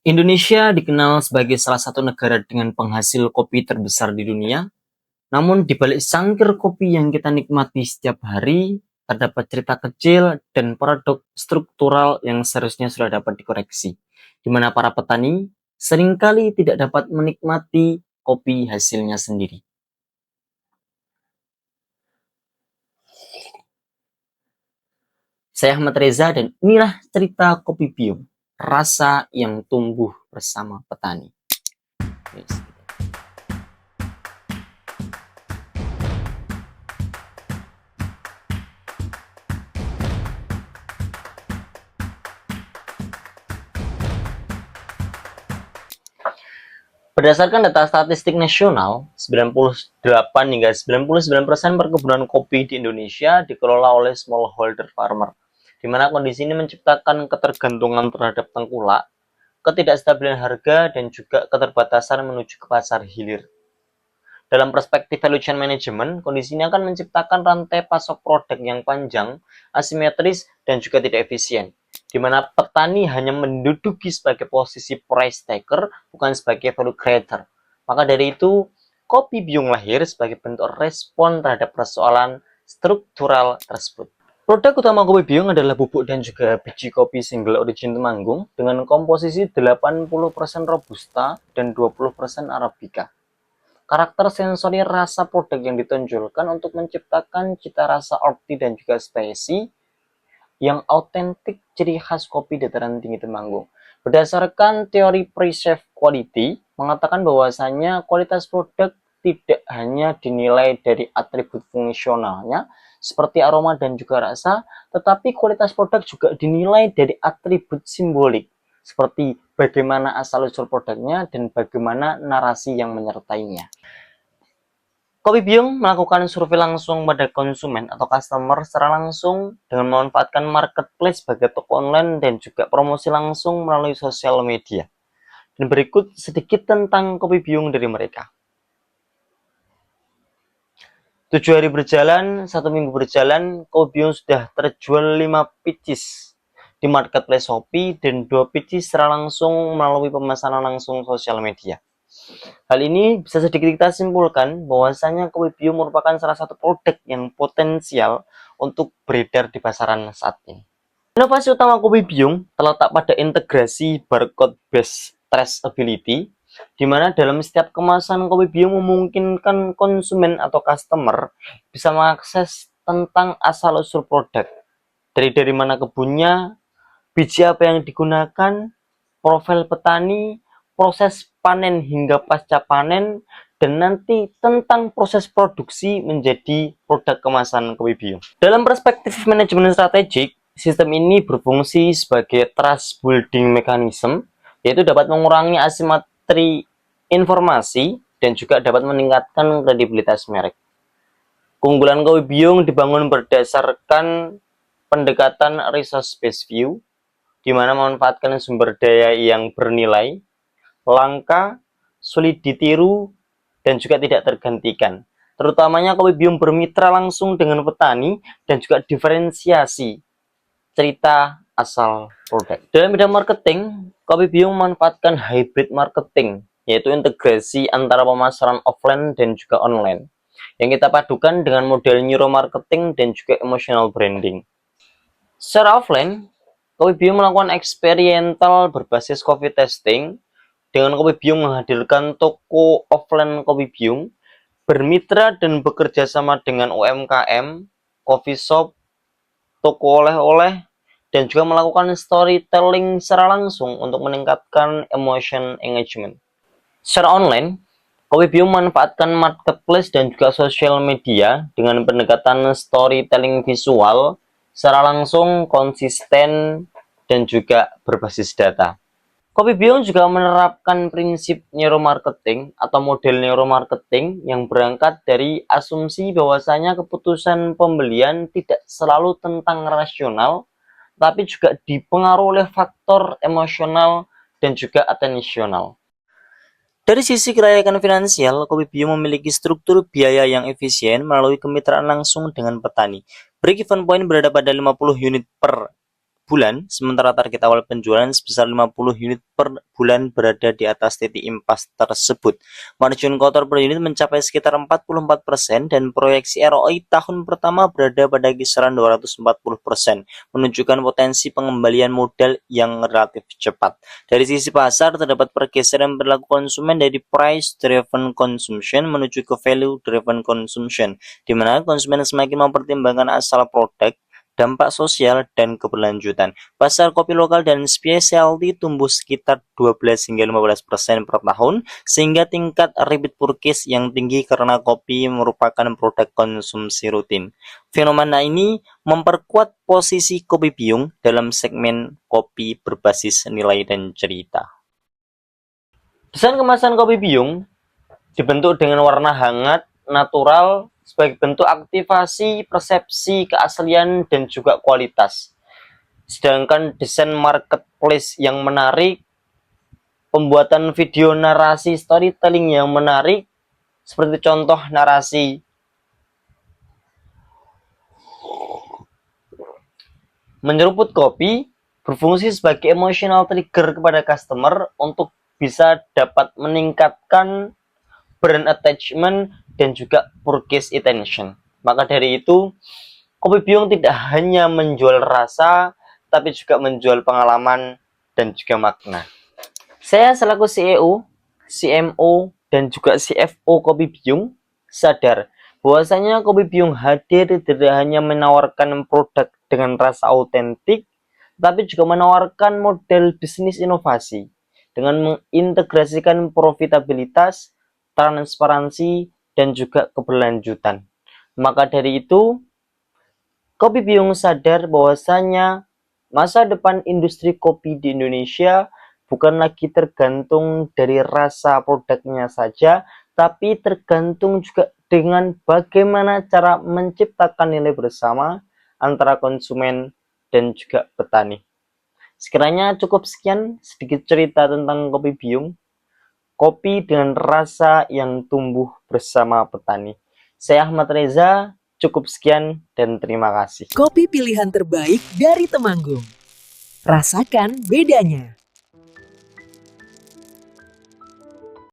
Indonesia dikenal sebagai salah satu negara dengan penghasil kopi terbesar di dunia. Namun di balik cangkir kopi yang kita nikmati setiap hari, terdapat cerita kecil dan produk struktural yang seharusnya sudah dapat dikoreksi, di mana para petani seringkali tidak dapat menikmati kopi hasilnya sendiri. Saya Ahmad Reza dan inilah cerita Kopi Biung, rasa yang tumbuh bersama petani. Yes. Berdasarkan data statistik nasional, 98 hingga 99% perkebunan kopi di Indonesia dikelola oleh smallholder farmer, di mana kondisi ini menciptakan ketergantungan terhadap tengkulak, ketidakstabilan harga, dan juga keterbatasan menuju ke pasar hilir. Dalam perspektif value chain management, kondisi ini akan menciptakan rantai pasok produk yang panjang, asimetris, dan juga tidak efisien, di mana petani hanya menduduki sebagai posisi price taker, bukan sebagai value creator. Maka dari itu, Kopi Biung lahir sebagai bentuk respon terhadap persoalan struktural tersebut. Produk utama Kopi Biung adalah bubuk dan juga biji kopi single origin Temanggung dengan komposisi 80% Robusta dan 20% Arabica. Karakter sensori rasa produk yang ditonjolkan untuk menciptakan cita rasa earthy dan juga spicy yang autentik ciri khas kopi dataran tinggi Temanggung. Berdasarkan teori Perceived Quality, mengatakan bahwasanya kualitas produk tidak hanya dinilai dari atribut fungsionalnya, seperti aroma dan juga rasa, tetapi kualitas produk juga dinilai dari atribut simbolik, seperti bagaimana asal-usul produknya dan bagaimana narasi yang menyertainya. Kopi Biung melakukan survei langsung pada konsumen atau customer secara langsung dengan memanfaatkan marketplace sebagai toko online dan juga promosi langsung melalui sosial media. Dan berikut sedikit tentang Kopi Biung dari mereka. 7 hari berjalan, 1 minggu berjalan, Kopi Biung sudah terjual 5 pieces di marketplace Shopee dan 2 pieces secara langsung melalui pemesanan langsung sosial media. Hal ini bisa sedikit kita simpulkan bahwasanya Kopi Biung merupakan salah satu produk yang potensial untuk beredar di pasaran saat ini. Inovasi utama Kopi Biung terletak pada integrasi barcode-based traceability, di mana dalam setiap kemasan Kopi Biung memungkinkan konsumen atau customer bisa mengakses tentang asal-usul produk, dari mana kebunnya, biji apa yang digunakan, profil petani, proses panen hingga pasca panen, dan nanti tentang proses produksi menjadi produk kemasan Kopi Biung. Dalam perspektif manajemen strategik, sistem ini berfungsi sebagai trust building mechanism, yaitu dapat mengurangi asimetri informasi dan juga dapat meningkatkan kredibilitas merek. Keunggulan Kopi Biung dibangun berdasarkan pendekatan resource-based view, di mana memanfaatkan sumber daya yang bernilai, langka, sulit ditiru, dan juga tidak tergantikan. Terutamanya Kopi Biung bermitra langsung dengan petani dan juga diferensiasi cerita asal produk. Dalam bidang marketing, Kopi Biung memanfaatkan hybrid marketing, yaitu integrasi antara pemasaran offline dan juga online, yang kita padukan dengan model neuromarketing dan juga emotional branding. Secara offline, Kopi Biung melakukan eksperimental berbasis coffee testing dengan Kopi Biung menghadirkan toko offline Kopi Biung, bermitra dan bekerja sama dengan UMKM, coffee shop, toko oleh-oleh, dan juga melakukan storytelling secara langsung untuk meningkatkan emotion engagement. Secara online, Kopi Biung memanfaatkan marketplace dan juga sosial media dengan pendekatan storytelling visual secara langsung, konsisten, dan juga berbasis data. Kopi Biung juga menerapkan prinsip neuromarketing atau model neuromarketing yang berangkat dari asumsi bahwasanya keputusan pembelian tidak selalu tentang rasional, tapi juga dipengaruhi oleh faktor emosional dan juga atensional. Dari sisi kelayakan finansial, Kopi Biung memiliki struktur biaya yang efisien melalui kemitraan langsung dengan petani. Break-even point berada pada 50 unit per bulan, sementara target awal penjualan sebesar 50 unit per bulan berada di atas titik impas tersebut. Margin kotor per unit mencapai sekitar 44% dan proyeksi ROI tahun pertama berada pada kisaran 240%, menunjukkan potensi pengembalian modal yang relatif cepat. Dari sisi pasar, terdapat pergeseran perilaku konsumen dari price driven consumption menuju ke value driven consumption, di mana konsumen semakin mempertimbangkan asal produk, dampak sosial, dan keberlanjutan. Pasar kopi lokal dan specialty tumbuh sekitar 12 hingga 15% per tahun, sehingga tingkat repeat purchase yang tinggi karena kopi merupakan produk konsumsi rutin. Fenomena ini memperkuat posisi Kopi Biyung dalam segmen kopi berbasis nilai dan cerita. Desain kemasan Kopi Biyung dibentuk dengan warna hangat, natural, sebagai bentuk aktivasi persepsi keaslian dan juga kualitas. Sedangkan desain marketplace yang menarik, pembuatan video narasi storytelling yang menarik, seperti contoh narasi menyeruput kopi, berfungsi sebagai emotional trigger kepada customer untuk bisa dapat meningkatkan brand attachment dan juga purchase intention. Maka dari itu, Kopi Biyung tidak hanya menjual rasa, tapi juga menjual pengalaman dan juga makna. Saya selaku CEO, CMO, dan juga CFO Kopi Biyung sadar bahwasanya Kopi Biyung hadir tidak hanya menawarkan produk dengan rasa autentik, tapi juga menawarkan model bisnis inovasi dengan mengintegrasikan profitabilitas, transparansi, dan juga keberlanjutan. Maka dari itu, Kopi Biyung sadar bahwasanya masa depan industri kopi di Indonesia bukan lagi tergantung dari rasa produknya saja, tapi tergantung juga dengan bagaimana cara menciptakan nilai bersama antara konsumen dan juga petani. Sekiranya cukup sekian sedikit cerita tentang Kopi Biyung. Kopi dengan rasa yang tumbuh bersama petani. Saya Ahmad Reza, cukup sekian dan terima kasih. Kopi pilihan terbaik dari Temanggung. Rasakan bedanya.